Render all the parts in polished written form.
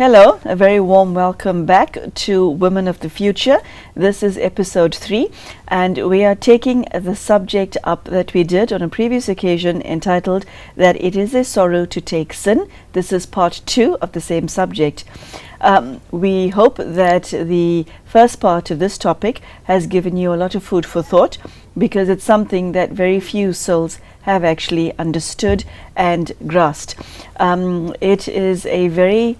Hello, a very warm welcome back to Women of the Future. This is episode 3, and we are taking the subject up that we did on a previous occasion entitled That It Is a Sorrow to Take Sin. This is part 2 of the same subject. We hope that the first part of this topic has given you a lot of food for thought, because it's something that very few souls have actually understood and grasped. It is a very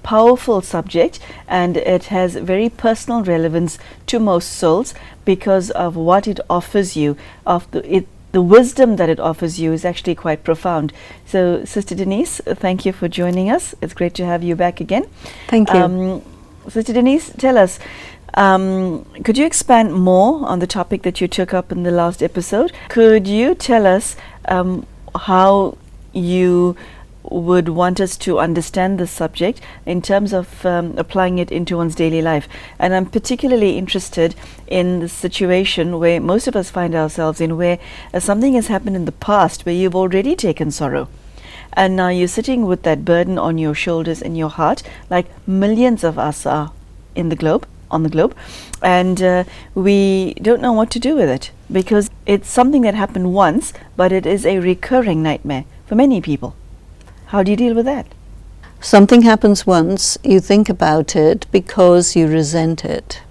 powerful subject, and it has very personal relevance to most souls because of what it offers you. The wisdom that it offers you is actually quite profound. So, Sister Denise, thank you for joining us. It's great to have you back again. Thank you. Sister Denise, tell us, could you expand more on the topic that you took up in the last episode? Could you tell us how you would want us to understand this subject in terms of applying it into one's daily life? And I'm particularly interested in the situation where most of us find ourselves in, where something has happened in the past where you've already taken sorrow, and now you're sitting with that burden on your shoulders and your heart, like millions of us are on the globe, and we don't know what to do with it, because it's something that happened once, but it is a recurring nightmare for many people. How do you deal with that? Something happens once, you think about it because you resent it.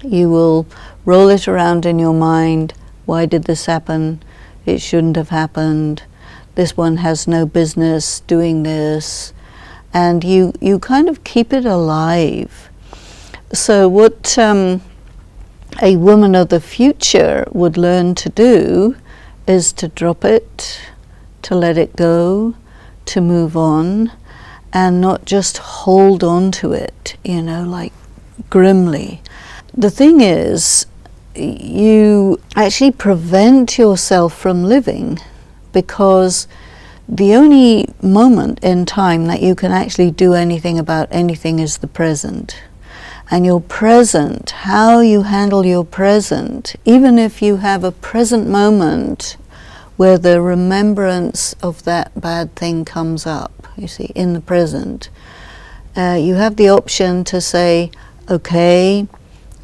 You will roll it around in your mind. Why did this happen? It shouldn't have happened. This one has no business doing this. And you kind of keep it alive. So what a woman of the future would learn to do is to drop it, to let it go, to move on, and not just hold on to it, like grimly. The thing is, you actually prevent yourself from living, because the only moment in time that you can actually do anything about anything is the present. And your present, how you handle your present, even if you have a present moment where the remembrance of that bad thing comes up, you see, in the present, you have the option to say, okay,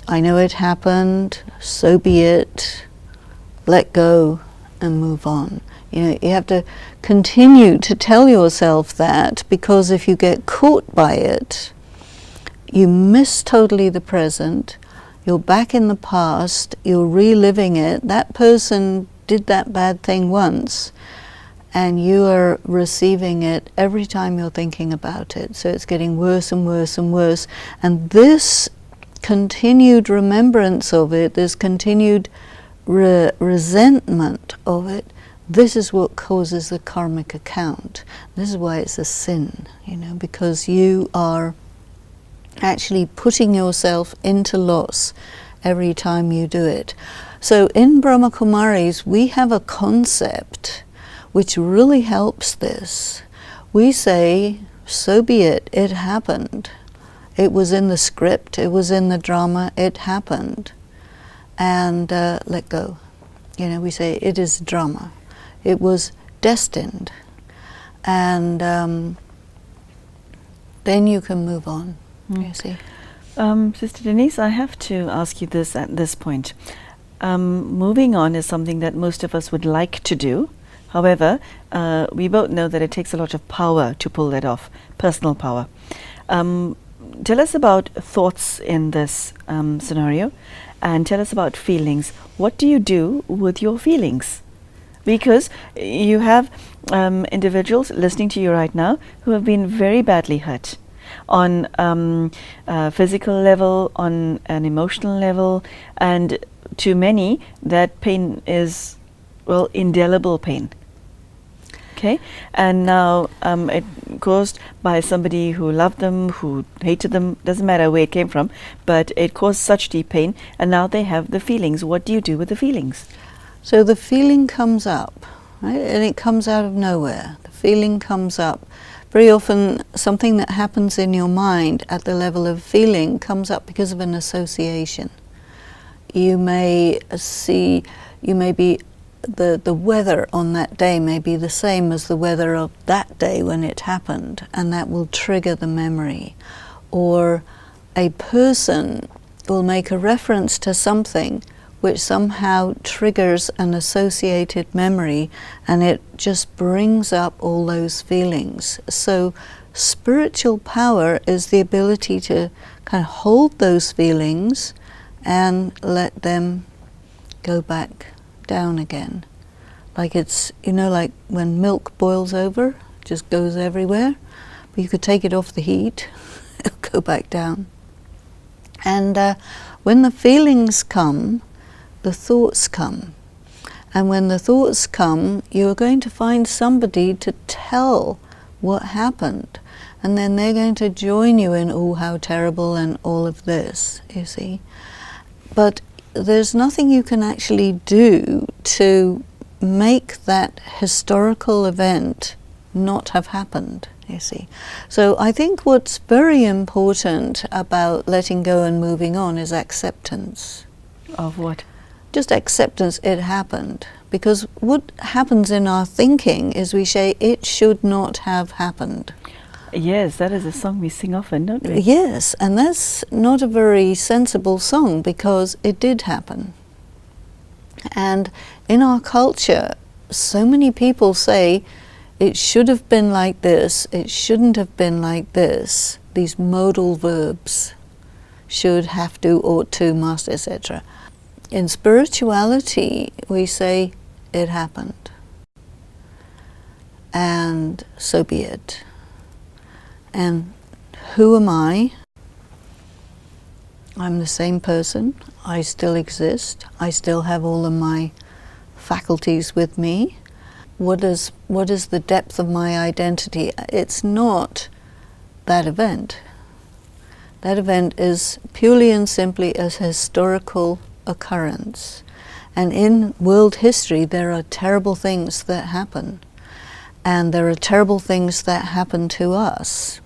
I know it happened, so be it, let go and move on. You have to continue to tell yourself that, because if you get caught by it, you miss totally the present, you're back in the past, you're reliving it. That person did that bad thing once, and you are receiving it every time you're thinking about it. So it's getting worse and worse and worse. And this continued remembrance of it, this continued resentment of it, this is what causes the karmic account. This is why it's a sin, because you are actually putting yourself into loss every time you do it. So in Brahma Kumaris, we have a concept which really helps this. We say, so be it, it happened. It was in the script, it was in the drama, it happened. And let go. We say, it is drama. It was destined. And then you can move on, you see. Sister Denise, I have to ask you this at this point. Moving on is something that most of us would like to do. However, we both know that it takes a lot of power to pull that off, personal power. Tell us about thoughts in this scenario, and tell us about feelings. What do you do with your feelings? Because you have individuals listening to you right now who have been very badly hurt on a physical level, on an emotional level, and to many, that pain is, indelible pain. Okay? And now it caused by somebody who loved them, who hated them, doesn't matter where it came from, but it caused such deep pain, and now they have the feelings. What do you do with the feelings? So the feeling comes up, right? And it comes out of nowhere. The feeling comes up. Very often, something that happens in your mind at the level of feeling comes up because of an association. You may be the weather on that day may be the same as the weather of that day when it happened, and that will trigger the memory. Or a person will make a reference to something which somehow triggers an associated memory, and it just brings up all those feelings. So spiritual power is the ability to kind of hold those feelings and let them go back down again. Like it's, like when milk boils over, it just goes everywhere. But you could take it off the heat, it'll go back down. And when the feelings come, the thoughts come. And when the thoughts come, you're going to find somebody to tell what happened. And then they're going to join you in, oh, how terrible, and all of this, you see. But there's nothing you can actually do to make that historical event not have happened, you see. So I think what's very important about letting go and moving on is acceptance. Of what? Just acceptance, it happened. Because what happens in our thinking is we say, it should not have happened. Yes, that is a song we sing often, don't we? Yes, and that's not a very sensible song, because it did happen. And in our culture, so many people say, it should have been like this, it shouldn't have been like this. These modal verbs, should, have to, ought to, must, etc. In spirituality, we say, it happened. And so be it. And who am I? I'm the same person. I still exist. I still have all of my faculties with me. What is the depth of my identity? It's not that event. That event is purely and simply a historical occurrence. And in world history, there are terrible things that happen. And there are terrible things that happen to us,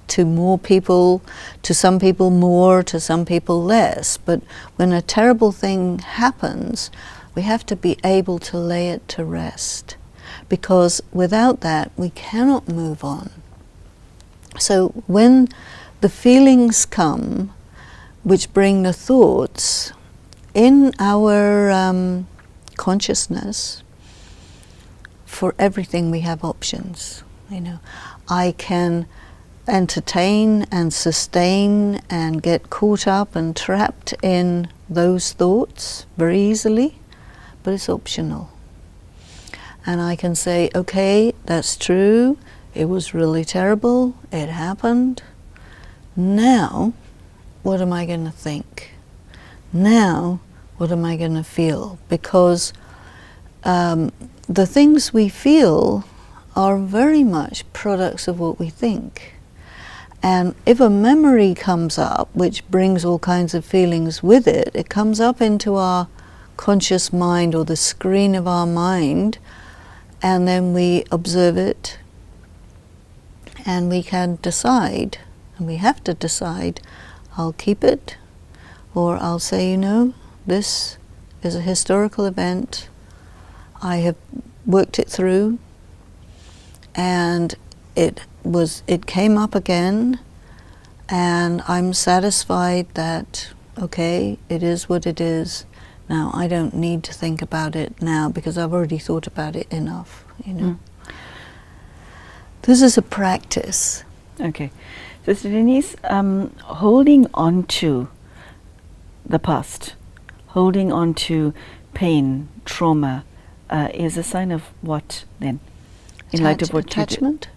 to more people, to some people more, to some people less. But when a terrible thing happens, we have to be able to lay it to rest, because without that, we cannot move on. So when the feelings come, which bring the thoughts, in our consciousness, for everything we have options. I can entertain and sustain and get caught up and trapped in those thoughts very easily, but it's optional. And I can say, okay, that's true, it was really terrible, it happened. Now, what am I going to think? Now, what am I going to feel? Because the things we feel are very much products of what we think. And if a memory comes up, which brings all kinds of feelings with it, it comes up into our conscious mind or the screen of our mind, and then we observe it, and we can decide, and we have to decide, I'll keep it, or I'll say, this is a historical event, I have worked it through, and it came up again, and I'm satisfied that, okay, it is what it is. Now, I don't need to think about it now, because I've already thought about it enough, This is a practice. Okay. Sister Denise, holding on to the past, holding on to pain, trauma, is a sign of what then? In light of what attachment?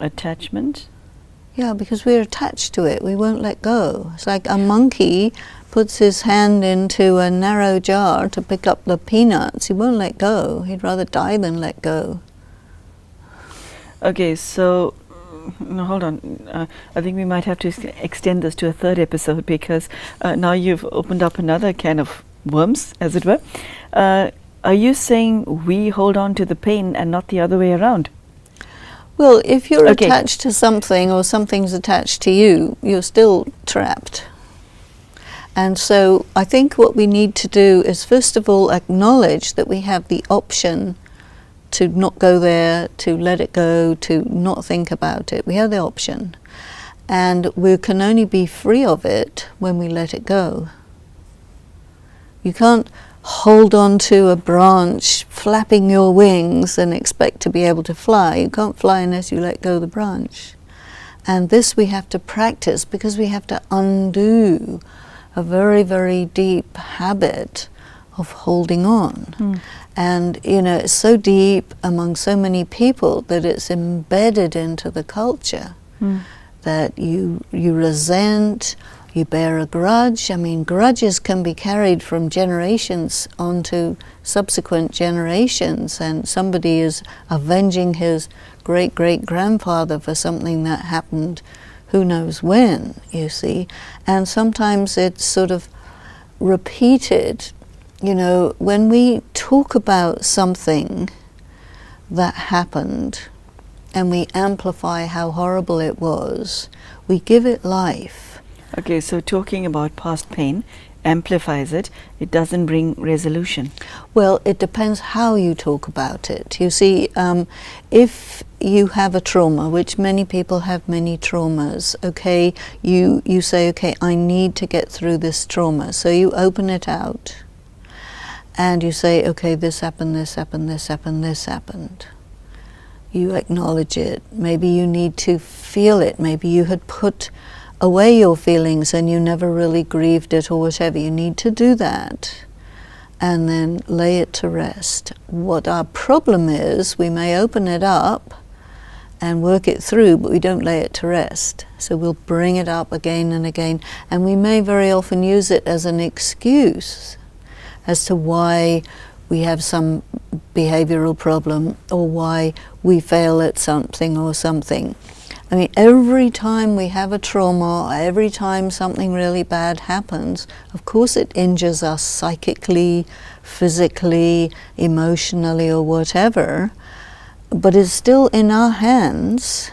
Attachment? Yeah, because we're attached to it. We won't let go. It's like a monkey puts his hand into a narrow jar to pick up the peanuts. He won't let go. He'd rather die than let go. Okay, so no, hold on. I think we might have to extend this to a third episode, because now you've opened up another can of worms, as it were. Are you saying we hold on to the pain and not the other way around? Well, if you're attached to something, or something's attached to you, you're still trapped. And so I think what we need to do is first of all acknowledge that we have the option to not go there, to let it go, to not think about it. We have the option. And we can only be free of it when we let it go. You can't hold on to a branch, flapping your wings and expect to be able to fly. You can't fly unless you let go of the branch. And this we have to practice because we have to undo a very, very deep habit of holding on. And, you know, it's so deep among so many people that it's embedded into the culture that you resent, you bear a grudge. I mean, grudges can be carried from generations onto subsequent generations, and somebody is avenging his great-great-grandfather for something that happened who knows when, you see. And sometimes it's sort of repeated. You know, when we talk about something that happened and we amplify how horrible it was, we give it life. Okay, so talking about past pain amplifies it. It doesn't bring resolution. Well, it depends how you talk about it. You see, if you have a trauma, which many people have many traumas, okay, you say, okay, I need to get through this trauma. So you open it out. And you say, okay, this happened, this happened, this happened, this happened. You acknowledge it. Maybe you need to feel it. Maybe you had put away your feelings and you never really grieved it or whatever. You need to do that and then lay it to rest. What our problem is, we may open it up and work it through, but we don't lay it to rest. So we'll bring it up again and again, and we may very often use it as an excuse as to why we have some behavioral problem or why we fail at something or something. I mean, every time we have a trauma, every time something really bad happens, of course it injures us psychically, physically, emotionally, or whatever, but it's still in our hands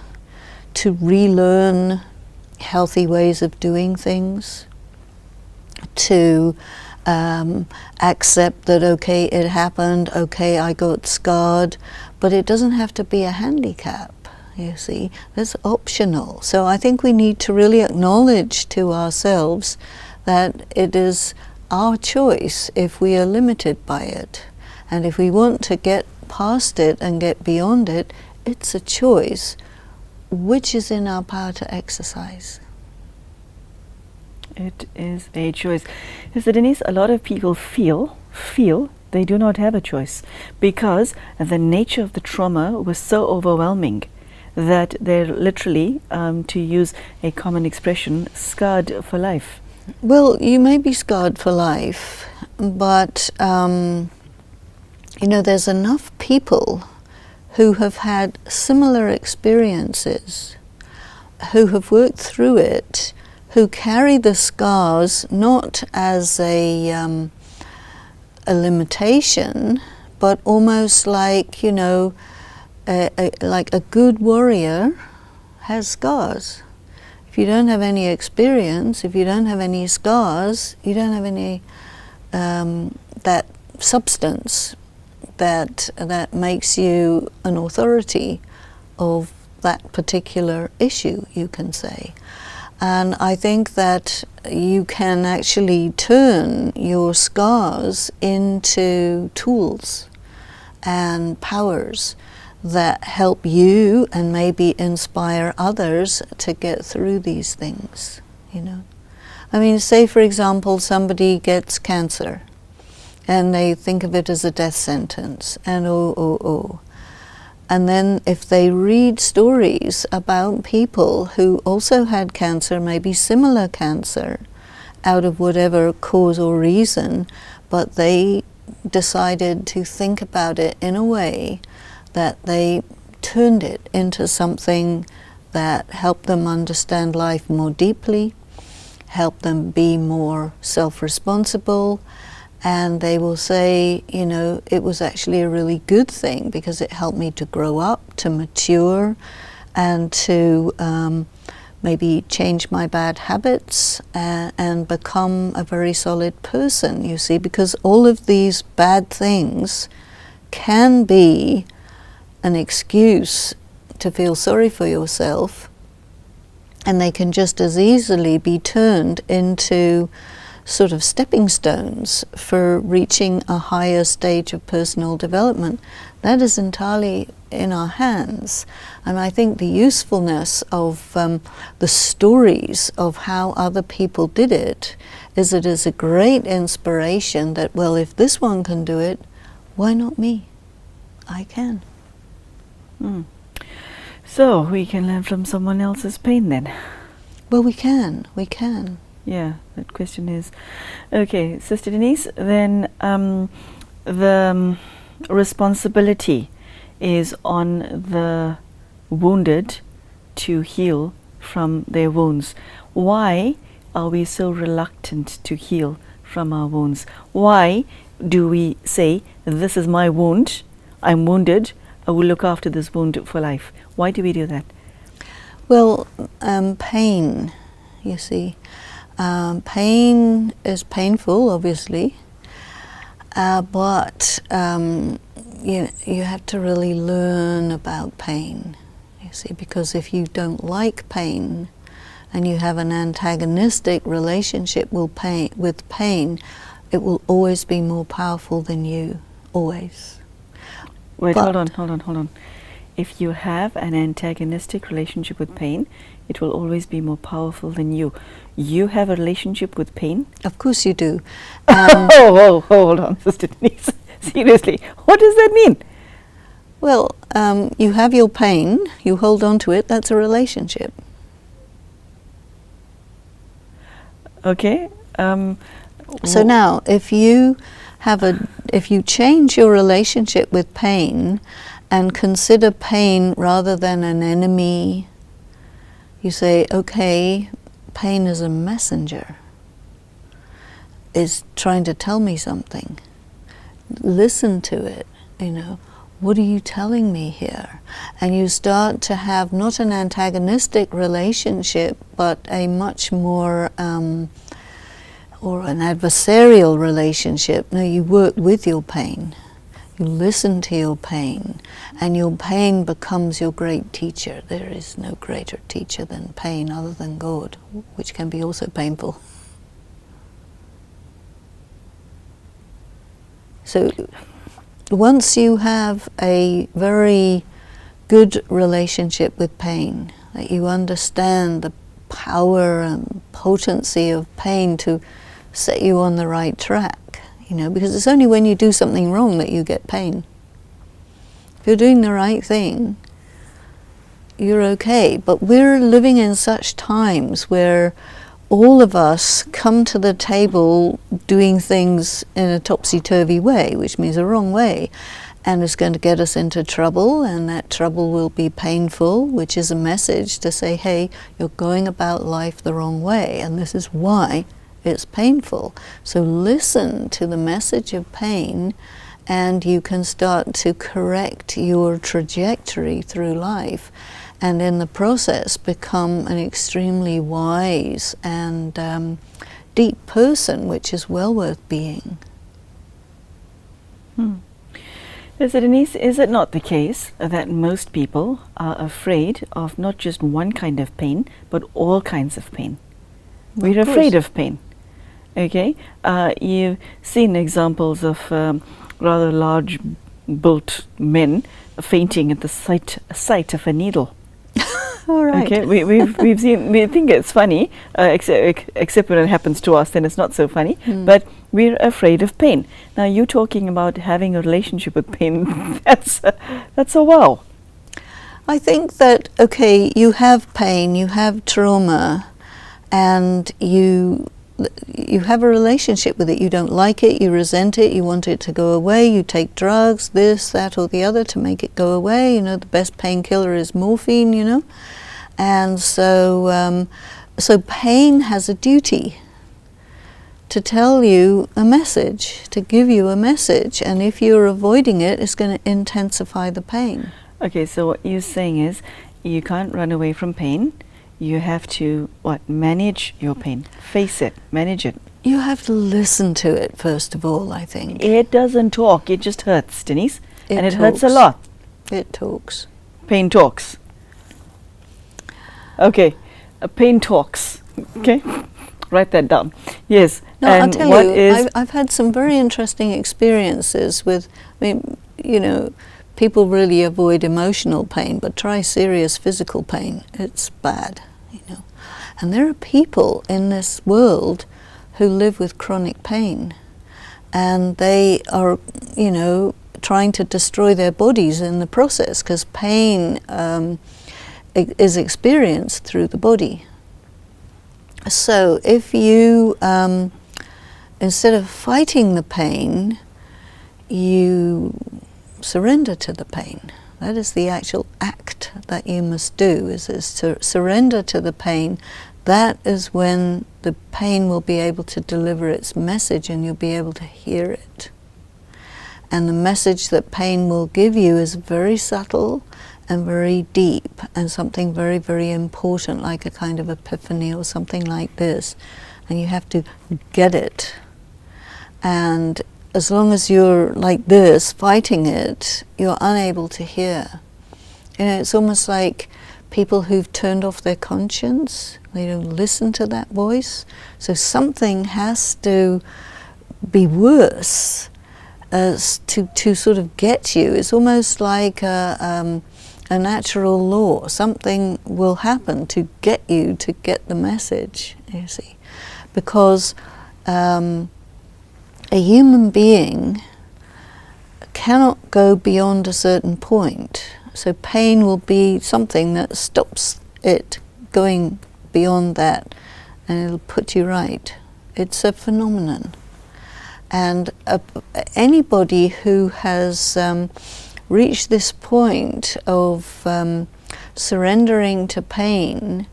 to relearn healthy ways of doing things, to accept that, okay, it happened, okay, I got scarred, but it doesn't have to be a handicap, you see. That's optional. So I think we need to really acknowledge to ourselves that it is our choice if we are limited by it. And if we want to get past it and get beyond it, it's a choice which is in our power to exercise. It is a choice. Mr. Denise, a lot of people feel they do not have a choice because the nature of the trauma was so overwhelming that they're literally, to use a common expression, scarred for life. Well, you may be scarred for life, but you know, there's enough people who have had similar experiences, who have worked through it, who carry the scars not as a limitation, but almost like, you know, like a good warrior has scars. If you don't have any experience, if you don't have any scars, you don't have any that substance that makes you an authority of that particular issue, you can say. And I think that you can actually turn your scars into tools and powers that help you and maybe inspire others to get through these things, you know. I mean, say for example, somebody gets cancer and they think of it as a death sentence, and and then if they read stories about people who also had cancer, maybe similar cancer, out of whatever cause or reason, but they decided to think about it in a way that they turned it into something that helped them understand life more deeply, helped them be more self-responsible, and they will say, you know, it was actually a really good thing because it helped me to grow up, to mature, and to maybe change my bad habits and become a very solid person, you see, because all of these bad things can be an excuse to feel sorry for yourself, and they can just as easily be turned into sort of stepping stones for reaching a higher stage of personal development. That is entirely in our hands. And I think the usefulness of the stories of how other people did it is it is a great inspiration that, well, if this one can do it, why not me? I can. So we can learn from someone else's pain then? Well, we can. Yeah, that question is okay, Sister Denise. Then the responsibility is on the wounded to heal from their wounds. Why are we so reluctant to heal from our wounds? Why do we say, this is my wound, I'm wounded, I will look after this wound for life? Why do we do that? Well, pain, you see. Pain is painful, obviously, but you have to really learn about pain, you see, because if you don't like pain and you have an antagonistic relationship with pain, it will always be more powerful than you, always. Wait, hold on. If you have an antagonistic relationship with pain, it will always be more powerful than you. You have a relationship with pain? Of course you do. Hold on, Sister Denise. Seriously, what does that mean? Well, you have your pain, you hold on to it, that's a relationship. Okay. So now, if you change your relationship with pain and consider pain rather than an enemy, you say, okay, pain is a messenger. It's trying to tell me something. Listen to it, What are you telling me here? And you start to have not an antagonistic relationship, but a much more, or an adversarial relationship. No, you work with your pain. You listen to your pain, and your pain becomes your great teacher. There is no greater teacher than pain other than God, which can be also painful. So once you have a very good relationship with pain, that you understand the power and potency of pain to set you on the right track, because it's only when you do something wrong that you get pain. If you're doing the right thing, you're okay. But we're living in such times where all of us come to the table doing things in a topsy-turvy way, which means a wrong way, and it's going to get us into trouble, and that trouble will be painful, which is a message to say, hey, you're going about life the wrong way, and this is why it's painful. So listen to the message of pain, and you can start to correct your trajectory through life, and in the process become an extremely wise and deep person, which is well worth being. Sister Denise, is it not the case that most people are afraid of not just one kind of pain, but all kinds of pain? We're afraid of pain. Okay? You've seen examples of rather large built men fainting at the sight of a needle. All right. Okay, we've seen. We think it's funny, except when it happens to us, then it's not so funny. But we're afraid of pain. Now, you talking about having a relationship with pain. That's a wow. I think that you have pain, you have trauma, and you have a relationship with it. You don't like it, you resent it, you want it to go away, you take drugs, this, that, or the other to make it go away. The best painkiller is morphine, And so pain has a duty to tell you a message, to give you a message, and if you're avoiding it, it's going to intensify the pain. Okay, so what you're saying is, you can't run away from pain. you have to, manage your pain. Face it, manage it. You have to listen to it, first of all, I think. It doesn't talk, it just hurts, Denise. And it hurts a talks. lot. It talks. Pain talks. Okay, pain talks. Okay, write that down. Yes. No, I'll tell you, I've had some very interesting experiences with, people really avoid emotional pain, but try serious physical pain. It's bad, And there are people in this world who live with chronic pain, and they are, trying to destroy their bodies in the process, because pain is experienced through the body. So if you, instead of fighting the pain, you surrender to the pain. That is the actual act that you must do, is to surrender to the pain. That is when the pain will be able to deliver its message, and you'll be able to hear it. And the message that pain will give you is very subtle and very deep, and something very, very important, like a kind of epiphany or something like this. And you have to get it. And as long as you're like this, fighting it, you're unable to hear. It's almost like people who've turned off their conscience. They don't listen to that voice. So something has to be worse to sort of get you. It's almost like a natural law. Something will happen to get you to get the message, you see. Because a human being cannot go beyond a certain point. So pain will be something that stops it going beyond that, and it'll put you right. It's a phenomenon. And anybody who has reached this point of surrendering to pain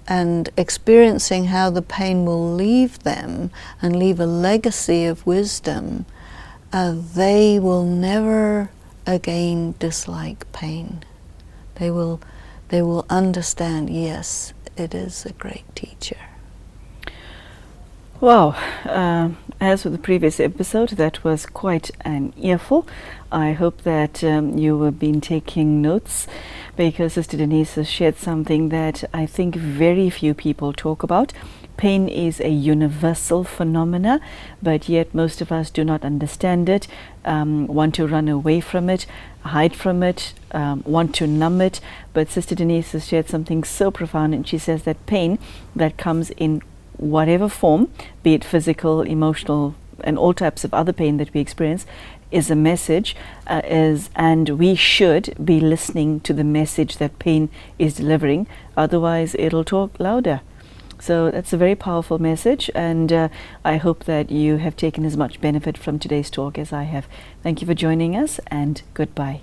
and experiencing how the pain will leave them and leave a legacy of wisdom, they will never again dislike pain. They will understand, yes, it is a great teacher. Wow, as with the previous episode, that was quite an earful. I hope that you have been taking notes, because Sister Denise has shared something that I think very few people talk about. Pain is a universal phenomena, but yet most of us do not understand it, want to run away from it, hide from it, want to numb it. But Sister Denise has shared something so profound, and she says that pain that comes in whatever form, be it physical, emotional, and all types of other pain that we experience, is a message, and we should be listening to the message that pain is delivering. Otherwise, it'll talk louder. So that's a very powerful message, and I hope that you have taken as much benefit from today's talk as I have. Thank you for joining us, and goodbye.